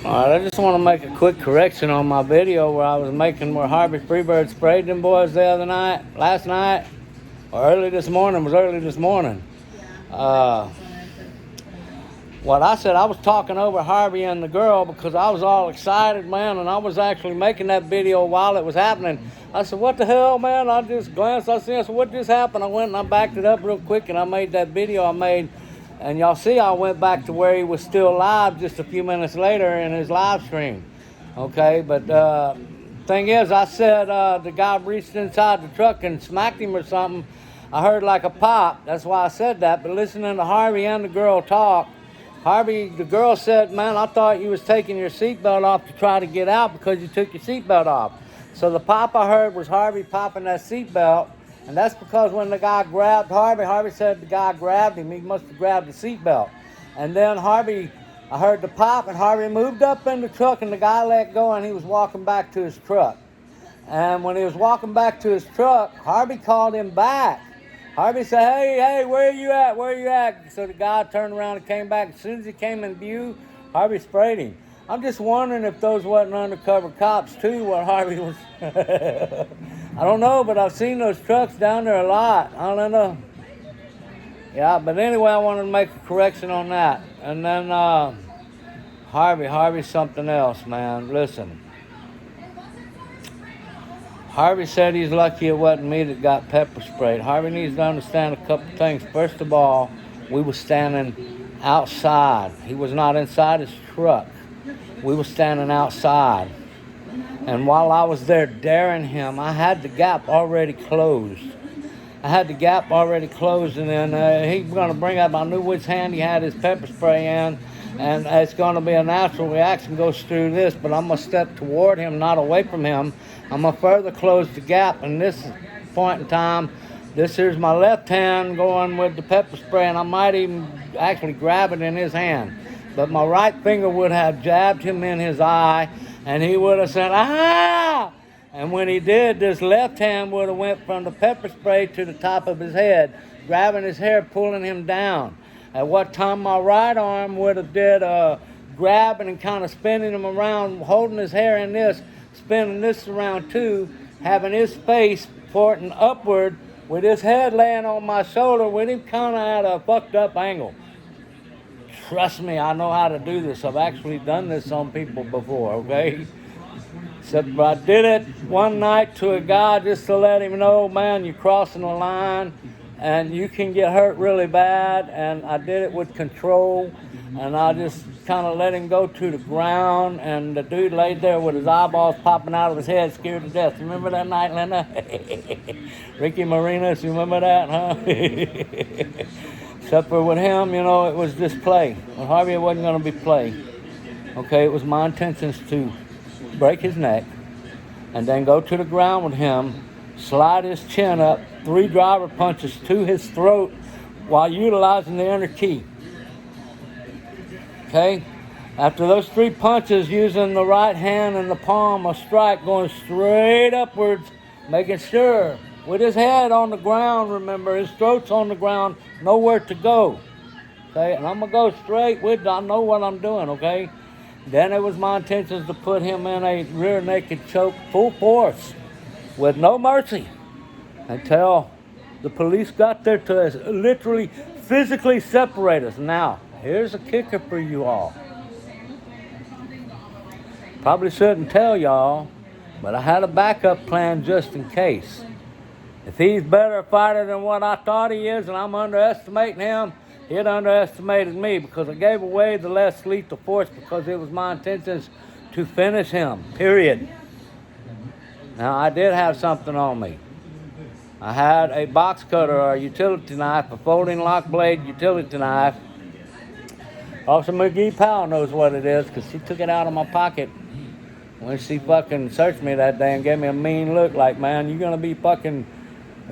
All right, I just want to make a quick correction on my video where I was making where Harvey Freebird sprayed them boys the other night, last night, or early this morning. It was early this morning. Uh, what I said, I was talking over Harvey and the girl because I was all excited, man, and I was actually making that video while it was happening. I said, what the hell, man? I just glanced, I said, what just happened? I went and I backed it up real quick and I made that video I made. And y'all see I went back to where he was still live just a few minutes later in his live stream. Okay, but thing is, I said the guy reached inside the truck and smacked him or something. I heard like a pop. That's why I said that. But listening to Harvey and the girl talk, Harvey, the girl said, man, I thought you was taking your seatbelt off to try to get out because you took your seatbelt off. So the pop I heard was Harvey popping that seatbelt. And that's because when the guy grabbed Harvey, Harvey said the guy grabbed him. He must have grabbed the seatbelt. And then Harvey, I heard the pop, and Harvey moved up in the truck, and the guy let go, and he was walking back to his truck. And when he was walking back to his truck, Harvey called him back. Harvey said, hey, where are you at? Where are you at? So the guy turned around and came back. As soon as he came in view, Harvey sprayed him. I'm just wondering if those wasn't undercover cops, too, what Harvey was... I don't know, but I've seen those trucks down there a lot. I don't know. Yeah, but anyway, I wanted to make a correction on that. And then Harvey's something else, man. Listen. Harvey said he's lucky it wasn't me that got pepper sprayed. Harvey needs to understand a couple things. First of all, we were standing outside. He was not inside his truck. We were standing outside. And while I was there daring him, I had the gap already closed. And then he was going to bring up, I knew which hand he had his pepper spray in, and it's going to be a natural reaction goes through this, but I'm going to step toward him, not away from him. I'm going to further close the gap, and this point in time, this here's my left hand going with the pepper spray, and I might even actually grab it in his hand. But my right finger would have jabbed him in his eye, and he would have said, ah! And when he did, this left hand would have went from the pepper spray to the top of his head, grabbing his hair, pulling him down. At what time my right arm would have did grabbing and kind of spinning him around, holding his hair in this, spinning this around too, having his face pointing upward with his head laying on my shoulder with him kind of at a fucked up angle. Trust me, I know how to do this. I've actually done this on people before, okay? Except I did it one night to a guy just to let him know, man, you're crossing the line and you can get hurt really bad. And I did it with control, and I just kind of let him go to the ground, and the dude laid there with his eyeballs popping out of his head, scared to death. You remember that night, Linda? Ricky Marinas, you remember that, huh? Except for with him, you know, it was just play. With Harvey, it wasn't going to be play. Okay, it was my intentions to break his neck and then go to the ground with him, slide his chin up, 3 driver punches to his throat while utilizing the inner key. Okay? After those 3 punches, using the right hand and the palm, a strike going straight upwards, making sure with his head on the ground, remember, his throat's on the ground, nowhere to go. Okay, and I'm going to go straight with, I know what I'm doing, okay? Then it was my intentions to put him in a rear naked choke, full force, with no mercy, until the police got there to us, literally, physically separate us. Now, here's a kicker for you all. Probably shouldn't tell y'all, but I had a backup plan just in case. If he's better a fighter than what I thought he is, and I'm underestimating him, he'd underestimated me, because I gave away the less lethal force because it was my intentions to finish him, period. Now, I did have something on me. I had a box cutter or a utility knife, a folding lock blade utility knife. Officer McGee Powell knows what it is because she took it out of my pocket when she fucking searched me that day and gave me a mean look like, man, you going to be fucking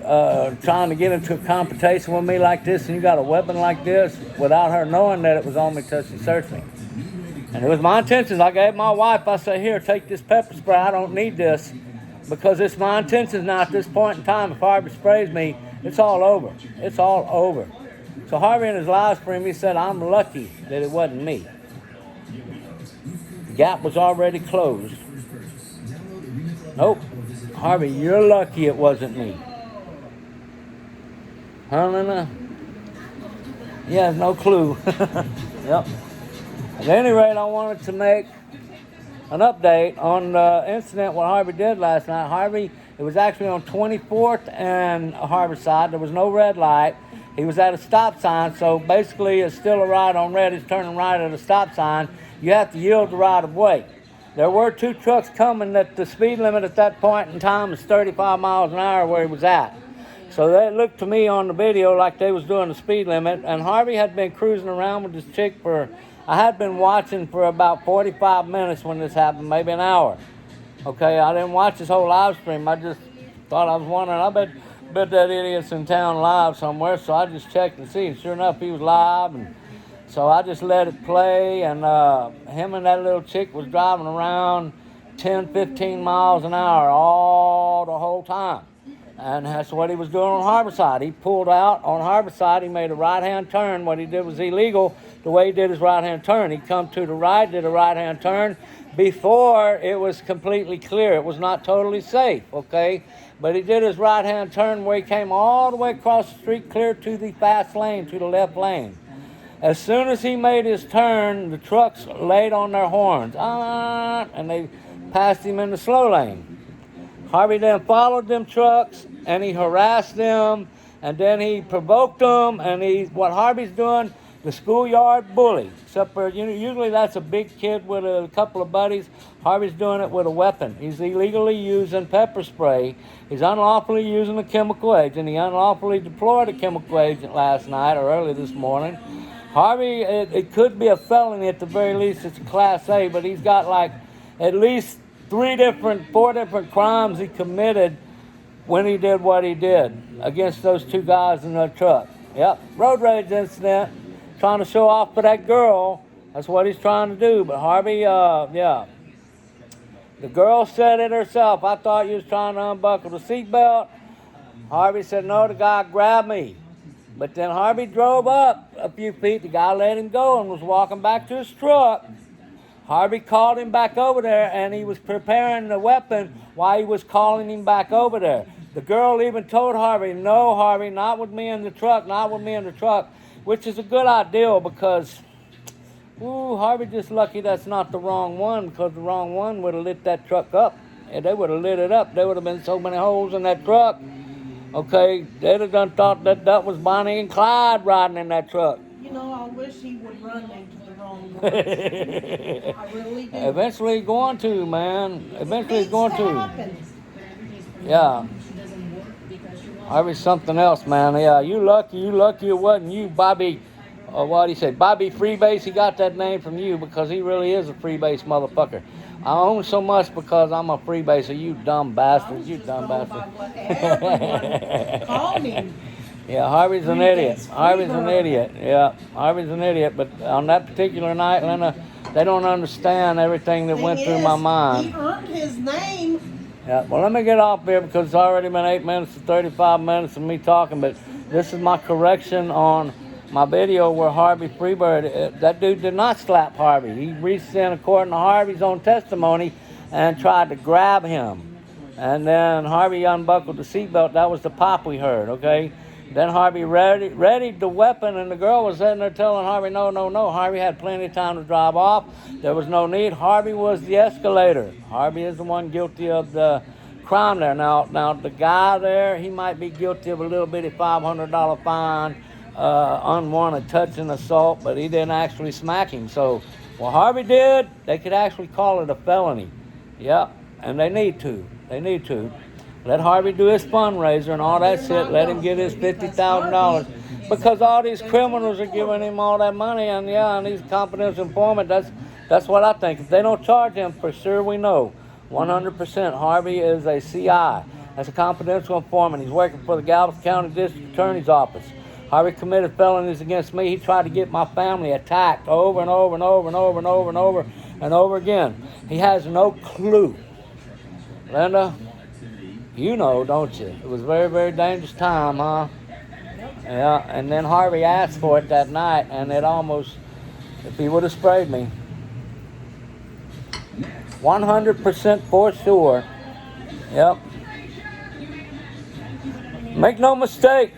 trying to get into a confrontation with me like this, and you got a weapon like this, without her knowing that it was on me till she searched me. And it was my intentions. I gave my wife, I said, here, take this pepper spray. I don't need this, because it's my intentions now at this point in time. If Harvey sprays me, it's all over. It's all over. So Harvey in his live stream, he said, I'm lucky that it wasn't me. gap was already closed. Nope. Harvey, you're lucky it wasn't me. Huh, Lena? He has no clue. Yep. At any rate, I wanted to make an update on the incident what Harvey did last night. Harvey, it was actually on 24th and Harborside. There was no red light. He was at a stop sign, so basically it's still a right on red. He's turning right at a stop sign. You have to yield the right of way. There were 2 trucks coming that the speed limit at that point in time was 35 miles an hour where he was at. So they looked to me on the video like they was doing the speed limit, and Harvey had been cruising around with this chick for, I had been watching for about 45 minutes when this happened, maybe an hour. Okay, I didn't watch this whole live stream. I just thought, I was wondering, I bet that idiot's in town live somewhere, so I just checked and see, and sure enough, he was live, and so I just let it play, and him and that little chick was driving around 10, 15 miles an hour all the whole time. And that's what he was doing on Harborside. He pulled out on Harborside. He made a right-hand turn. What he did was illegal the way he did his right-hand turn. He come to the right, did a right-hand turn before it was completely clear. It was not totally safe, okay? But he did his right-hand turn where he came all the way across the street clear to the fast lane, to the left lane. As soon as he made his turn, the trucks laid on their horns, and they passed him in the slow lane. Harvey then followed them trucks, and he harassed them, and then he provoked them, and what Harvey's doing, the schoolyard bully. Except for, usually that's a big kid with a couple of buddies. Harvey's doing it with a weapon. He's illegally using pepper spray. He's unlawfully using a chemical agent. He unlawfully deployed a chemical agent last night or early this morning. Harvey, it could be a felony at the very least. It's a Class A, but he's got like at least 4 different crimes he committed when he did what he did against those 2 guys in the truck. Yep, road rage incident, trying to show off for that girl. That's what he's trying to do. But Harvey, yeah. The girl said it herself. I thought you was trying to unbuckle the seatbelt. Harvey said, no, the guy grabbed me. But then Harvey drove up a few feet. The guy let him go and was walking back to his truck. Harvey called him back over there, and he was preparing the weapon while he was calling him back over there. The girl even told Harvey, no, Harvey, not with me in the truck, not with me in the truck, which is a good idea because, Harvey just lucky that's not the wrong one, because the wrong one would have lit that truck up. And they would have lit it up. There would have been so many holes in that truck. Okay, they'd have done thought that was Bonnie and Clyde riding in that truck. I wish he would run into the wrong one. I really do. Eventually he's going to, man. Eventually he's going to. Happens. Yeah. Harvey's something else, man. Yeah, you lucky it wasn't you, Bobby. What he said, Bobby Freebase. He got that name from you because he really is a freebase motherfucker. I own so much because I'm a freebaser. You dumb bastard. You dumb bastard. Call me. Yeah, Harvey's an idiot. Harvey's an idiot. Yeah, Harvey's an idiot. But on that particular night, Lena, they don't understand everything that went through my mind. He earned his name. Yeah, well, let me get off here because it's already been 8 minutes to 35 minutes of me talking. But this is my correction on my video where Harvey Freebird, that dude did not slap Harvey. He reached in, according to Harvey's own testimony, and tried to grab him. And then Harvey unbuckled the seatbelt. That was the pop we heard, okay? Then Harvey readied the weapon, and the girl was sitting there telling Harvey, no, no, no. Harvey had plenty of time to drive off. There was no need. Harvey was the escalator. Harvey is the one guilty of the crime there. Now the guy there, he might be guilty of a little bitty $500 fine, unwanted touch and assault, but he didn't actually smack him. So what Harvey did, they could actually call it a felony. Yep, and they need to. They need to. Let Harvey do his fundraiser and all that shit. Let him get his $50,000 because all these criminals are giving him all that money, and and he's a confidential informant. That's what I think. If they don't charge him, for sure we know 100% Harvey is a CI. That's a confidential informant. He's working for the Galveston County District Attorney's Office. Harvey committed felonies against me. He tried to get my family attacked over and over and over and over and over and over and over again. He has no clue. Linda, you know, don't you? It was a very, very dangerous time, huh? Yeah, and then Harvey asked for it that night, and it almost, if he would have sprayed me. 100% for sure. Yep. Make no mistake,